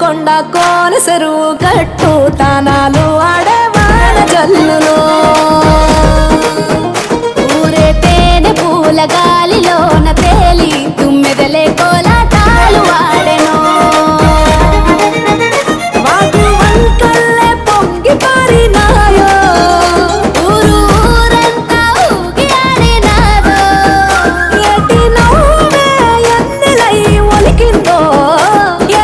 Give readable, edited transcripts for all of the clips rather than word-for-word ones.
కొండ కోన చెరువు గట్టు తానాలు ఆడేవాన జల్లులో ఊరే తేనె పూల గాలిలోన తేలి తుమ్మెదలే కోలాటాలు ఆడెను వాగు వంకల్లే పొంగి పారినాయో ఊరు ఊరంతా ఊగి ఆడినాదో ఎటి నవ్వే ఎన్నెలై ఒలికిందో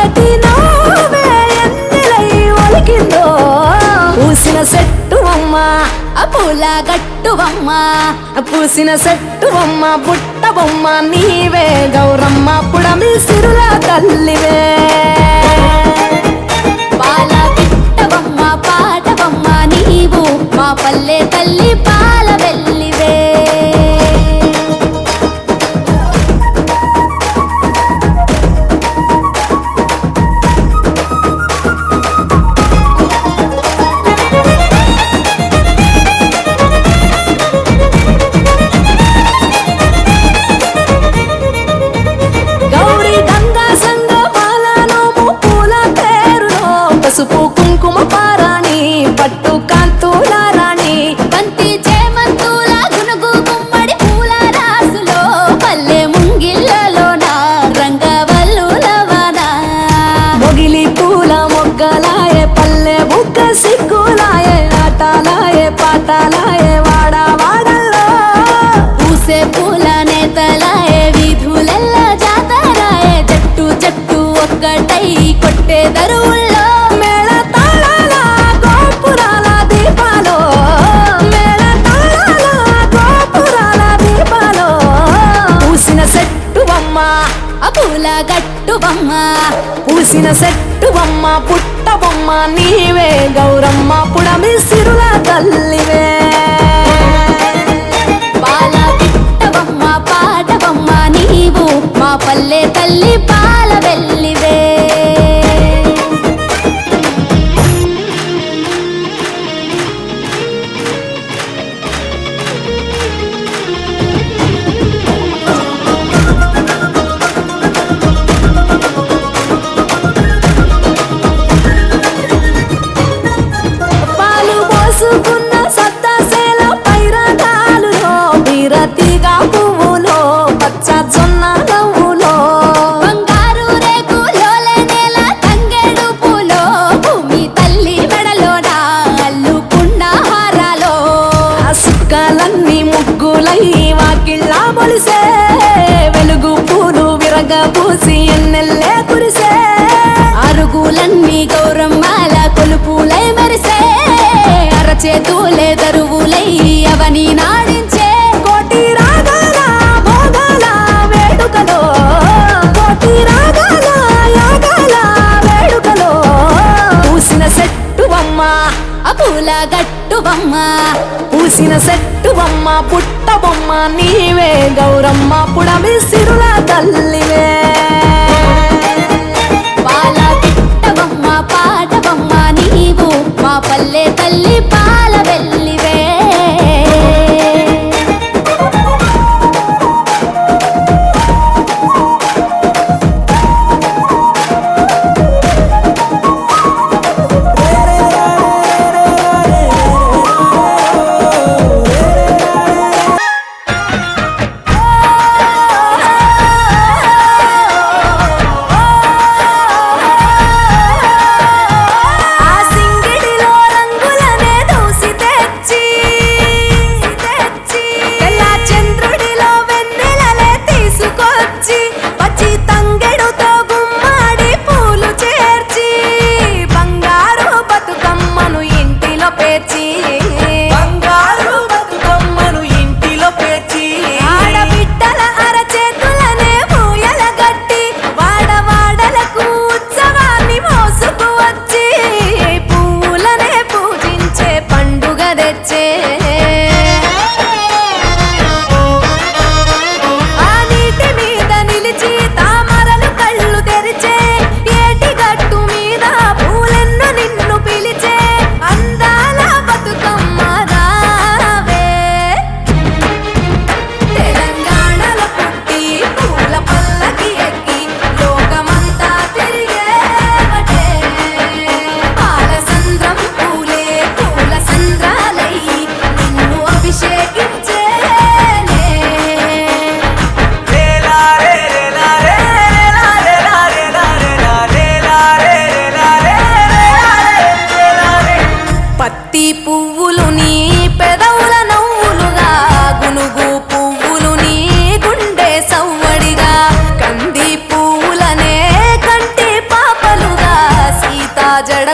ఎటి నవ్వే ఎన్నెలై ఒలికిందో పూసిన చెట్టువమ్మ పూల గట్టువమ్మ పూసిన చెట్టువమ్మ బుట్ట బొమ్మ నీవే గౌరమ్మ పుడమి సిరుల తల్లివే పాల పిట్టవమ్మ పాటవమ్మ నీవు మా పల్లె తల్లి పాల వెల్లివే పసుపు కుంకుమ పారాణి పట్టు కాంతుల రాణి బంతి చేమంతుల గునుగు గుమ్మడి పూల రాసులో పల్లె ముంగిళ్ళలోన రంగవల్లులవన మొగిలి పూల మొగ్గలాయే పల్లె బుగ్గ సిగ్గులాయే ఆటలాయే పాటలాయే వాడ వాడల్లో పూసే పూల నేతలాయే వీధులెల్లా జాతరాయే జట్టు జట్టు ఒక్కటై కొట్టే దరువుల్లో పూల గట్టువమ్మ పూసిన చెట్టువమ్మ పుట్టబొమ్మ నీవే గౌరమ్మ పుడమి సిరుల తల్లివే పాల పిట్టవమ్మ పాటవమ్మ నీవు మా పల్లె తల్లి పాల వెల్లివే వెలుగు పూలు విరగబూసి ఎన్నెల్లే కురిసే అరుగులన్నీ గౌరమ్మాల కొలుపులై మెరిసే అరచేతులే దరువులై అవని నాడించే కోటి రాగాల భోగాల వేడుకలో కోటి రాగాల యాగాల వేడుకలో పూసిన చెట్టువమ్మ పూల గట్టువమ్మ పూసిన చెట్టువమ్మ పుట్టబొమ్మ నీవే గౌరమ్మ పుడమి సిరుల తల్లివే పాల పిట్టవమ్మ పాటవమ్మ నీవు మా పల్లె తల్లి పాల వెల్లివే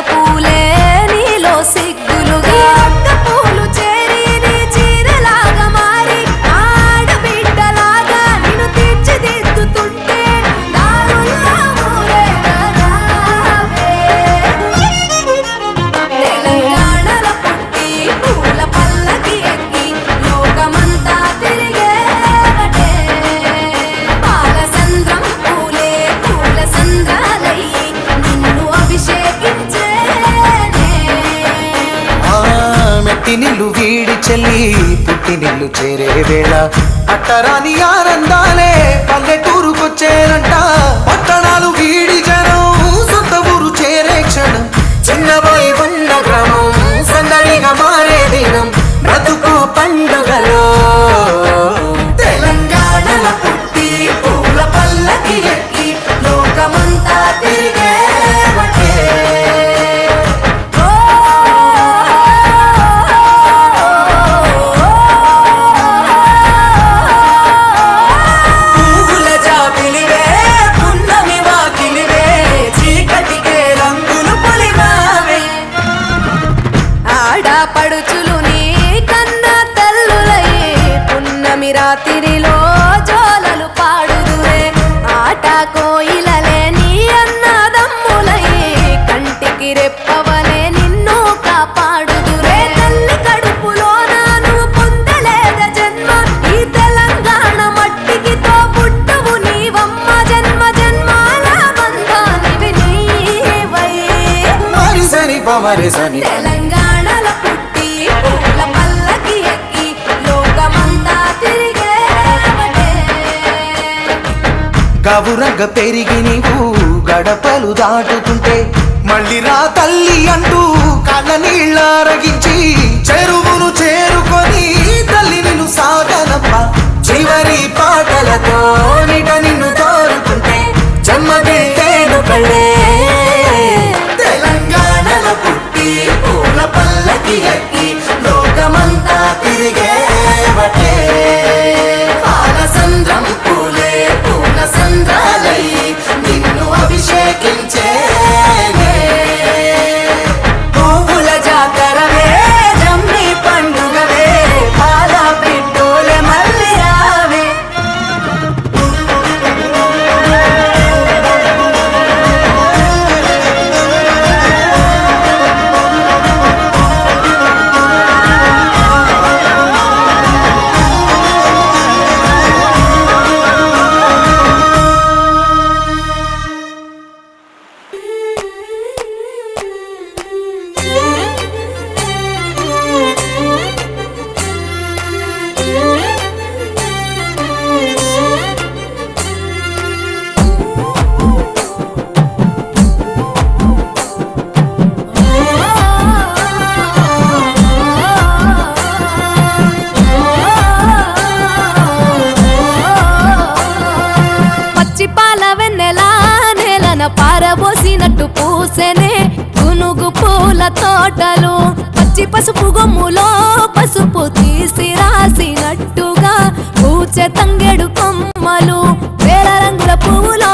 పూలే నీలో సిగ్గులుగా ఒక్క పూలు చేరి నీ చీరలాగా మారి ఆడబిడ్డలాగా నిన్ను తీర్చిదిద్దుతుంటే దారుల్లో ఊరేగరావే. తెలంగాణలో పుట్టి పూల పల్లకి ఎక్కి లోకమంతా తిరిగేవటే. పాలసంద్రం పూలే పూల సంద్రాలయ్యి నిన్ను అభిషేకించేనే. మెట్టి నిల్లు వీడి చెల్లి పుట్టి నిల్లు చేరే వేళ పట్టరాని ఆనందాలే పల్లెటూరుకొచ్చేనంట. పట్టణాలు వీడి జనం సొంత ఊరు చేరే క్షణం చిన్నబోయి ఉన్న గ్రామం సందడిగా మారే దినం బ్రతుకు పండుగలో. తెలంగాణలో పుట్టి పూల పల్లకి ఎక్కి లోకమంతా తిరిగేవటే. పూల జాబిలివే పున్నమి వాకిలివే చీకటికే రంగులు పొలిమావే. ఆడపడుచులు నీ కన్న తల్లులయ్యే పున్నమి రాత్రిలో జోలలు పాడుదురే. ఆట కోయిలలే నీ అన్నదమ్ములయ్యే కంటికి రెప్పవలే నిన్ను కాపాడుదురే. తల్లి కడుపులోన నువ్వు పొందలేద జన్మ ఈ తెలంగాణ మట్టికి తో పుట్టవు నీవమ్మ. జన్మ జన్మాల బంధానివి నీవై. మరిసని పమరిసని తెలంగాణలో పుట్టి పూల పల్లకి ఎక్కి లోకమంతా తిరిగేవటే. గవురగ పెరిగి నీవు గడపలు దాటుతుంటే మళ్ళీ రా తల్లి అంటూ కళ్ళ నీళ్ళ అరగించి చెరువును చేరుకొని తల్లి నిన్ను సాగనప్ప. చివరి పాటలతో నిట నిన్ను తోరుకుంటే చెమ్మగిల్లేను కళ్ళే. తెలంగాణలో పుట్టి పూల పల్లకి ఎక్కి లోకమంతా తిరిగేవటే. పాలసంద్రం పూలే పూల సంద్రాలయ్యి నిన్ను అభిషేకించేనే. పువ్వుల జాతరవే జమ్మి పండుగవే పాల పిట్టోలే మళ్ళీ రావే. పచ్చి పాల వెన్నెలా నేలన పారబోసినట్టు పూసెనే గునుగు పూల తోటలు. పచ్చి పసుపు గొమ్ములో పసుపు తీసి రాసినట్టుగా పూచె తంగెడు కొమ్మలు. వేల రంగుల పువ్వులో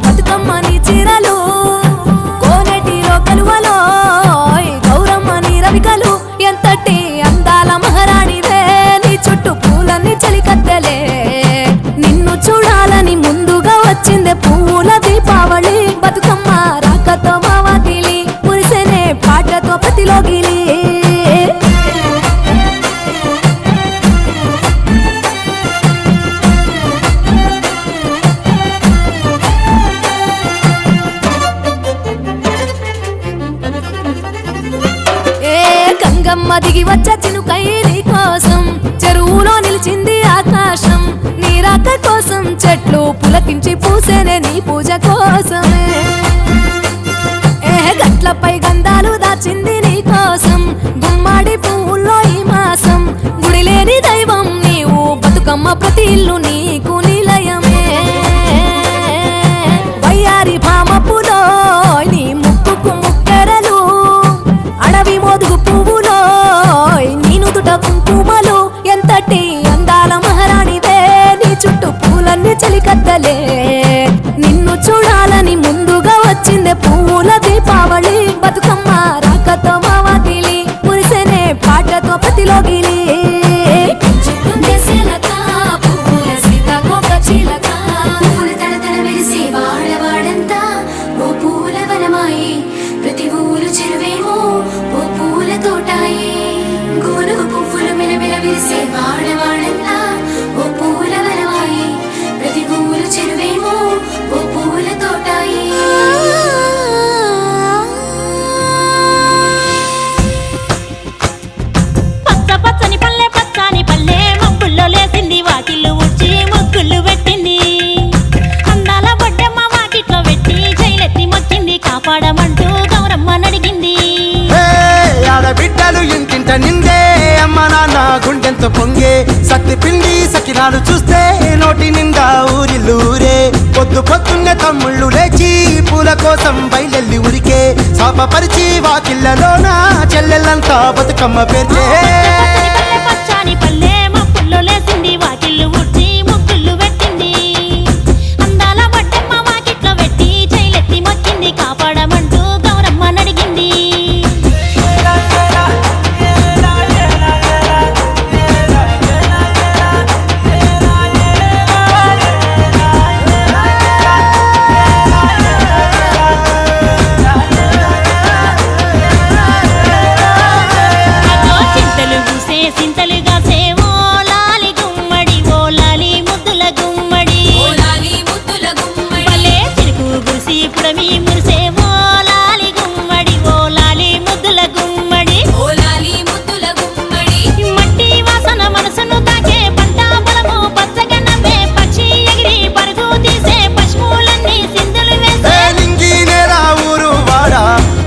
బతుకమ్మని చీరలు కోనెటిలో కలువలో గౌరమ్మని రవికలు. ఎంతటి అందాల మహారాణివే నీ చుట్టూ పూలన్నీ చలికత్తెలే. నిన్ను చూడాలని ముందుగా వచ్చిందే పూల దీపావళి. బతుకమ్మ రాకతో మావాతిలి మురిసెనే పాటతో ప్రతిలోగిలి. గంగమ్మ దిగి వచ్చ చినుకై నీ కోసం చెరువులో నిలిచింది ఆకాశం. నీ రాక కోసం చెట్లు పులకించి పూసేనే నీ పూజ కోసమే. గట్లపై గంధాలు దాచింది నీ కోసం గుమ్మాడి పువ్వుల్లో ఈ మాసం. గుడి లేని దైవం నీవు బతుకమ్మ ప్రతి ఇల్లు నీకు నిలయమే. వయ్యారి భామపులో నీ ముక్కుకు ముక్కెరలు అడవి మోదుగు పువ్వులో నీను దుట కుంకుమలు. ఎంతటి అందాల మహారాణివే నీ చుట్టూ పూలన్నీ చలికత్తలే. నిన్ను చూడాలని ముందుగా వచ్చిందే పూల దీపావళి. ఆనందంతో పొంగే సత్తి పిండి సకినాలు చూస్తే నోటి నిండా ఊరిల్లూరే పొద్దు పొద్దున్నే తమ్ముళ్ళు లేచి పూల కోసం బయలెల్లి ఉరికే శాపపరిచి వాకిళ్ళలోన చెల్లెళ్ళంతా బతుకమ్మ పేర్చే పచ్చాని పల్లె మా పుల్లో లేసింది వాకిళ్ళు ఊడ్చి ముగ్గుళ్ళు పెట్టింది అందాల బట్టమ్మ వాకిట్లో పెట్టి చైలెత్తి మొక్కింది కాపాడమంటూ గౌరమ్మ నడిగింది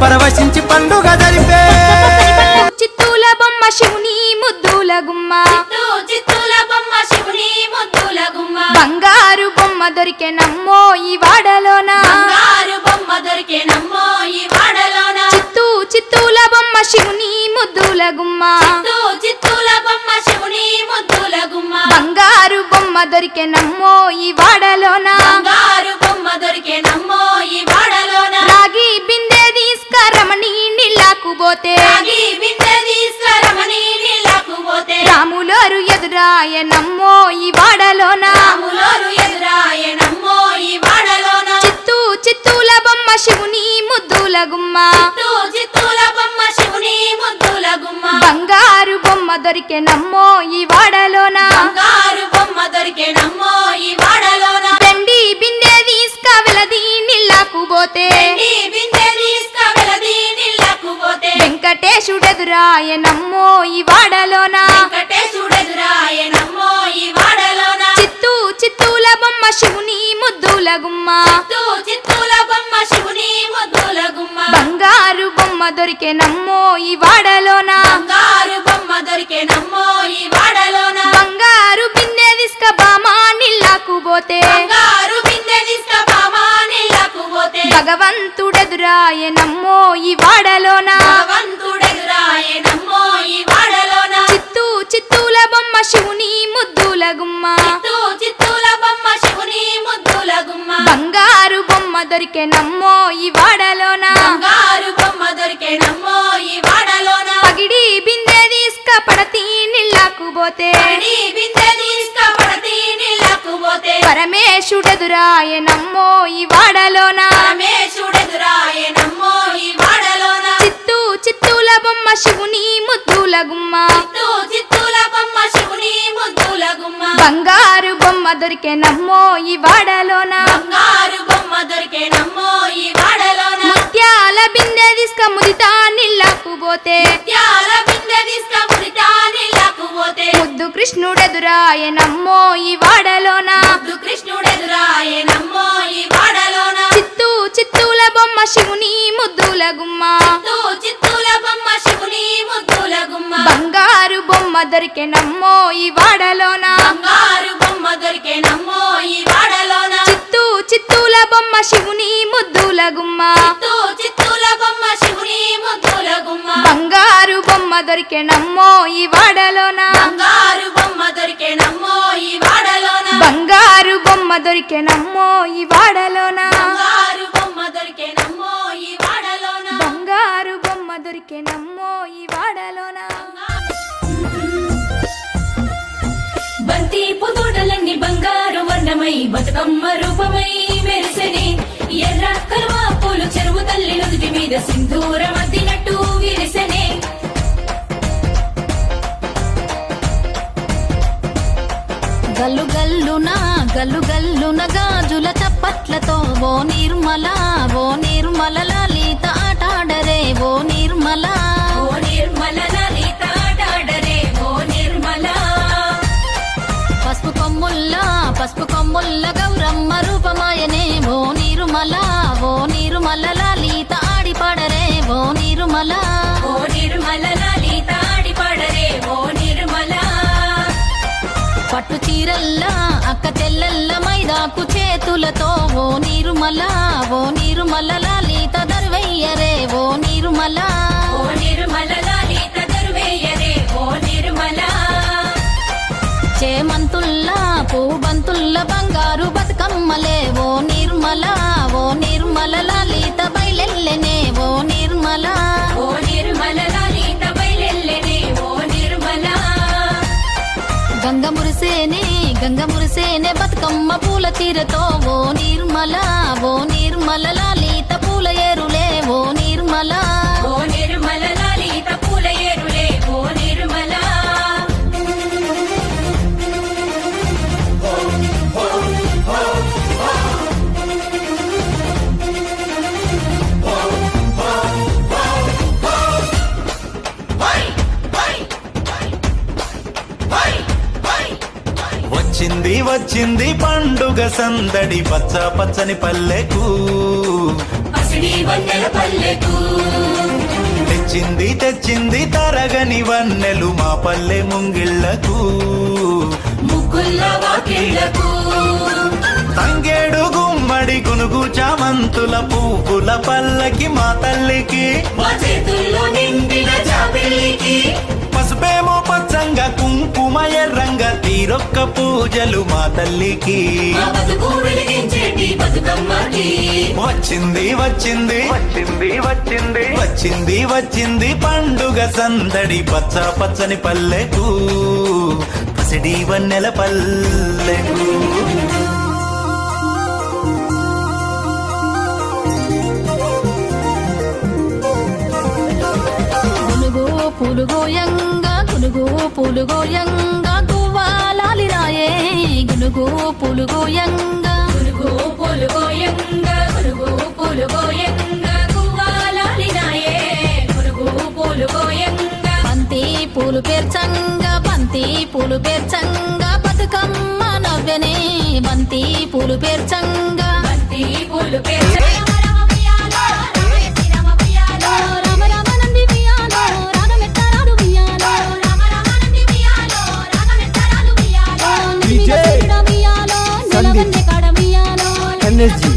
పరవశించి పండుగ జరిపే చిత్తూల బొమ్మ శివుని ముద్దుల గుమ్మ చిత్తూల బొమ్మ శివుని ముద్దుల గుమ్మ బంగారు బొమ్మ దొరికే నమ్మో ఈ వాడలోన బంగారు బొమ్మ దొరికే నమ్మో ఈ వాడలోన చిత్తూల బొమ్మ శివుని ముద్దుల గుమ్మ చిత్తూల బొమ్మ శివుని ముద్దుల గుమ్మ బంగారు బొమ్మ దొరికే నమ్మో ఈ వాడలోన బంగారు బొమ్మ దొరికే నమ్మో ఈ వాడలోన రాగి బిందె తీసుకరమణి నీళ్ళకు పోతే రాగి బిందె తీసుకరమణి నీళ్ళకు పోతే రాములోరు ఎదురాయ నమ్మో ఈ వాడలోన రాములోరు ఎదురాయ నమ్మో ఈ వాడలోన చిత్తూల బొమ్మ శివుని ముద్దుల గుమ్మ చిత్తూల బొమ్మ శివుని ముద్దుల గుమ్మ బంగారు బొమ్మ దొరికే నమ్మో ఈ వాడలోన బంగారు బొమ్మ దొరికే నమ్మో ఈ వాడలోన పెండి బిందె తీసుకవెలది నీళ్ళకు పోతే బిందె తీసుకవెలది నీళ్ళకు పోతే వెంకటేశుడెదురాయ నమ్మో ఈ వాడలోన వెంకటేశుడెదురాయ నమ్మో ఈ వాడలోన చిత్తూల బొమ్మ శివుని ముద్దుల గుమ్మ చిత్తూల బొమ్మ శివుని ముద్దుల గుమ్మ బంగారు బొమ్మ దొరికే నమ్మో ఈ వాడలోన బంగారు బొమ్మ దొరికే నమ్మో ఈ వాడలోన బంగారు బిందె తీసుక బామా నీళ్ళకు పోతే బంగారు బిందె తీసుక బామా నీళ్ళకు పోతే భగవంతుడెదురాయ నమ్మో ఈ వాడలోన భగవంతుడెదురాయ నమ్మో ఈ వాడలోన చిత్తూల బొమ్మ శివుని ముద్దుల గుమ్మ చిత్తూల బొమ్మ శివుని ముద్దుల గుమ్మ బంగారు బొమ్మ దొరికే నమ్మో ఈ వాడలోన బంగారు బొమ్మ దొరికే నమ్మో ఈ వాడలోన పగిడి బిందె తీసుక పడతి నీళ్ళకు పోతే బిందె తీసుక పడతి నీళ్ళకు పోతే పరమేశుడెదురాయ నమ్మో ఈ వాడలోన పరమేశుడెదురాయ నమ్మో ఈ వాడలోన చిత్తూల బొమ్మ శివుని ముద్దుల గుమ్మ చిత్తూల బొమ్మ శివుని ముద్దుల గుమ్మ బంగారు బొమ్మ దొరికే నమ్మో ఈ వాడలోన బంగారు బొమ్మ దొరికే నమ్మో ఈ వాడలోన ముత్యాల బిందె తీసుక ముదితా నీళ్ళకు పోతే ముత్యాల బిందె తీసుక ముదితా నీళ్ళకు పోతే ముద్దు కృష్ణుడెదురాయ నమ్మో ఈ వాడలోన ముద్దు కృష్ణుడెదురాయ నమ్మో ఈ వాడలోన చిత్తూల బొమ్మ శివుని ముద్దుల గుమ్మ చిత్తూల బొమ్మ శివుని ముద్దుల గుమ్మ బంగారు బొమ్మ దొరికే నమ్మో ఈ వాడలోన బంగారు బొమ్మ దొరికే నమ్మో ఈ వాడలోన చిత్తూల బొమ్మ శివుని ముద్దుల గుమ్మ చిత్తూల బొమ్మ శివుని ముద్దుల గుమ్మ బంగారు బొమ్మ దొరికే నమ్మో ఈ వాడలోన బంగారు బొమ్మ దొరికే నమ్మో ఈ వాడలోన బంగారు బొమ్మ దొరికే నమ్మో ఈ వాడలోన బంగారు బొమ్మ దొరికే నమ్మో ఈ వాడలోన బంగారు బొమ్మ దొరికే నమ్మో ఈ వాడలోన బంతి పుతోటలన్నీ బంగారు వర్ణమై బతుకమ్మ రూపమై మెరిసెని ఎర్ర కలువ పూలు చెరువు తల్లి నుదుటి మీద సింధూరం అద్దినట్టు విరిసెనే గల్లు గల్లున గాజుల చప్పట్లతో ఓ నిర్మల లలిత ఆటాడరే ఓ నిర్మల లలిత ఆటాడరే ఓ నిర్మల పసుపు కొమ్ముల్ల గౌరమ్మ రూపమాయనే ఓ నిర్మల లలిత ఆడిపాడరే ఓ నిర్మల లలిత ఆడిపాడరే ఓ నిర్మల పూలతో ఓ నీరుమల లాలిత దర్వయ్యరే ఓ నీరుమల లాలిత దర్వయ్యరే ఓ నిర్మల చేమంతుల్లా పూబంతుల్ల బంగారు బతుకమ్మలే ఓ నిర్మల లాలిత బయలెల్లెనే ఓ నిర్మల లాలిత బయలెల్లెనే ఓ నిర్మల గంగ మురిసేనే బతుకమ్మ పూల తీరతో ఓ నిర్మల లాలిత పూల ఏరులే ఓ నిర్మల లాలిత పూల ఏరులే ఓ నిర్మల వచ్చింది పండుగ సందడి పచ్చ పచ్చని పల్లెకు పసిడి వన్నెల పల్లెకు తెచ్చింది తరగని వన్నెలు మా పల్లె ముంగిళ్లకు ముగ్గుల్ల వాకిళ్లకు తంగేడు గుమ్మడి గునుగు చామంతుల పువ్వుల పల్లకి మా తల్లికి మా చేతుల్లో నిండిన జాబిల్లికి పసుపేమో పచ్చంగా కుంకుమ ఎర్రంగా తీరొక్క పూజలు మా తల్లికి మా బతుకు వెలిగించేటి బతుకమ్మకి వచ్చింది పండుగ సందడి పచ్చ పచ్చని పల్లెకు పసిడి వన్నెల పల్లెకు పులుగోయంగా గువ్వాలాలిరాయే గునుగు పులుగోయంగా గువ్వాలాలినాయే బంతి పూలు పేర్చంగా బతుకమ్మ నవ్వెనే బంతి పూలు పేర్చంగా ఎనర్జీ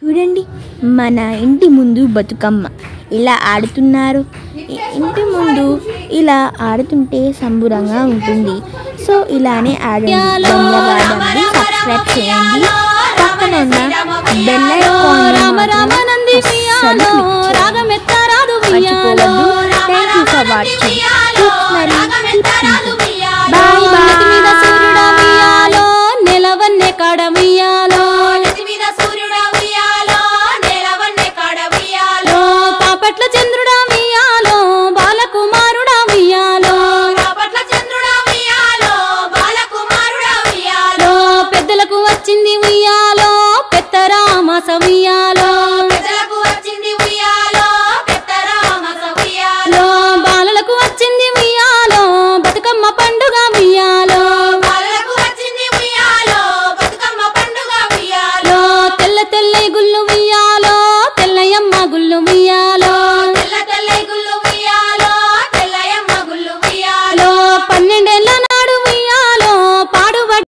చూడండి మన ఇంటి ముందు బతుకమ్మ ఇలా ఆడుతున్నారు. ఇంటి ముందు ఇలా ఆడుతుంటే సంబురంగా ఉంటుంది. సో ఇలానే ఆడండి. ధన్యవాదాలు. సబ్స్క్రైబ్ చేయండి. పక్కన ఉన్న బెల్ ఐకాన్ మర్చిపోవద్దు. Thank you for watching.